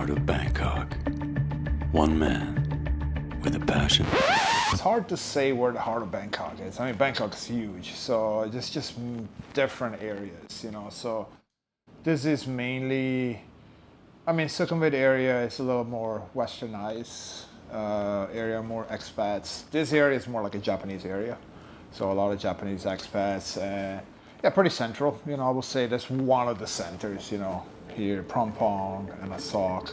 heart of Bangkok. One man with a passion. It's hard to say where the heart of Bangkok is. I mean, Bangkok is huge, so it's just different areas, you know. So this is mainly, I mean, Sukhumvit area is a little more westernized area, more expats. This area is more like a Japanese area, so a lot of Japanese expats. Yeah, pretty central, you know. I will say that's one of the centers, you know. Here, Prom and Sak,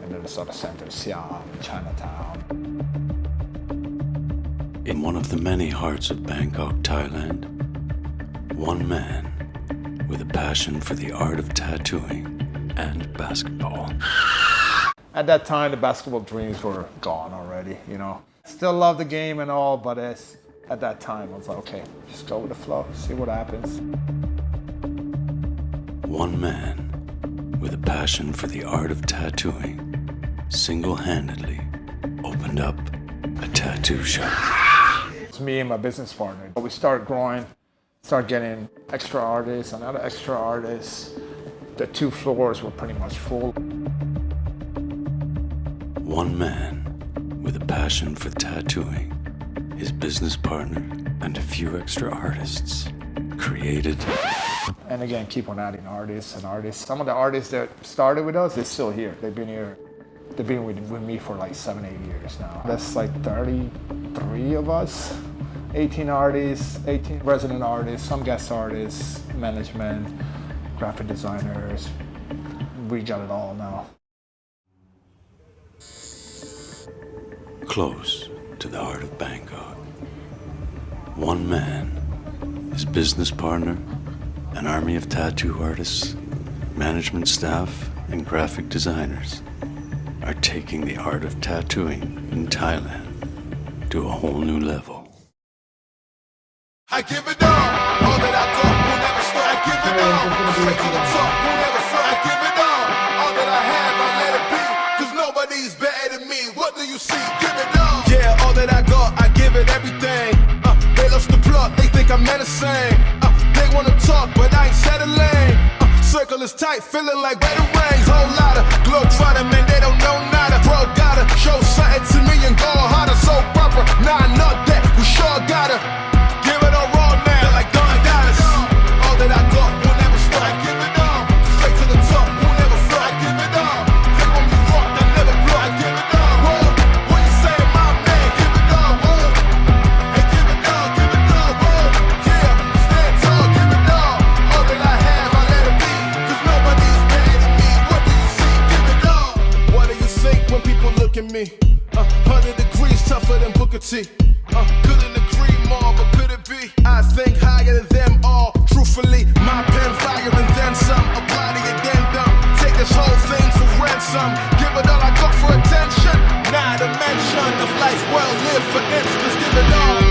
and then there's other centers, Siam, Chinatown. In one of the many hearts of Bangkok, Thailand, one man with a passion for the art of tattooing and basketball. At that time, the basketball dreams were gone already, you know. Still love the game and all, but at that time, I was like, okay, just go with the flow, see what happens. One man with a passion for the art of tattooing single-handedly opened up a tattoo shop. It's me and my business partner. We started growing, started getting extra artists, another extra artists. The 2 floors were pretty much full. One man with a passion for tattooing, his business partner, and a few extra artists created. And again, keep on adding artists and artists. Some of the artists that started with us, they're still here. They've been here. They've been with me for like 7-8 years now. That's like 33 of us, 18 artists, 18 resident artists, some guest artists, management, graphic designers. We got it all now. Close to the heart of Bangkok, one man, his business partner, an army of tattoo artists, management staff, and graphic designers are taking the art of tattooing in Thailand to a whole new level. I give it all that I got will never stop. I give it all, straight to the top, will never stop. I give it all that I have, I let it be, cause nobody's better than me. What do you see? Give it all. Yeah, all that I got, I give it everything. They lost the plot, they think I'm menacing. They wanna talk, but I ain't settling. Circle is tight, feeling like better rings. Whole lot of globe trotter, man, they don't know nada. Bro, gotta show something to me and go harder. So proper, nah, not that, we sure gotta give it all raw now, like Don Dallas. All that I got will never stop. I give it all, straight to the top, will never flop. I give it all, they want me rock, I never blow. I give it all, whoa, what you say, my man? Give it all, whoa, hey, give it all, whoa, yeah, stand tall, give it all that I have, I let it be, cause nobody's better than me. What do you see? Give it all. What do you think when people look at me? 100 degrees tougher than Booker T. Couldn't agree more, but could it be? I think higher than them all. Truthfully, my pen fire and then some. Apply the addendum. Take this whole thing for ransom. Give it all I got for attention. Not a mention of life well lived, for instance. Give it all.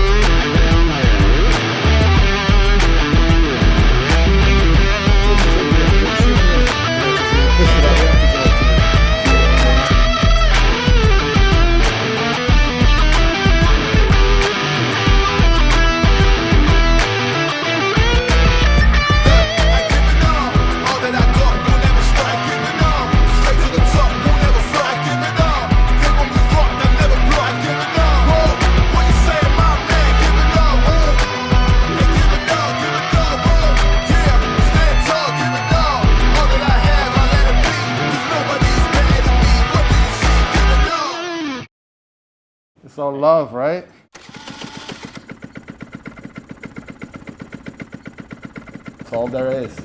It's all love, right? That's all there is.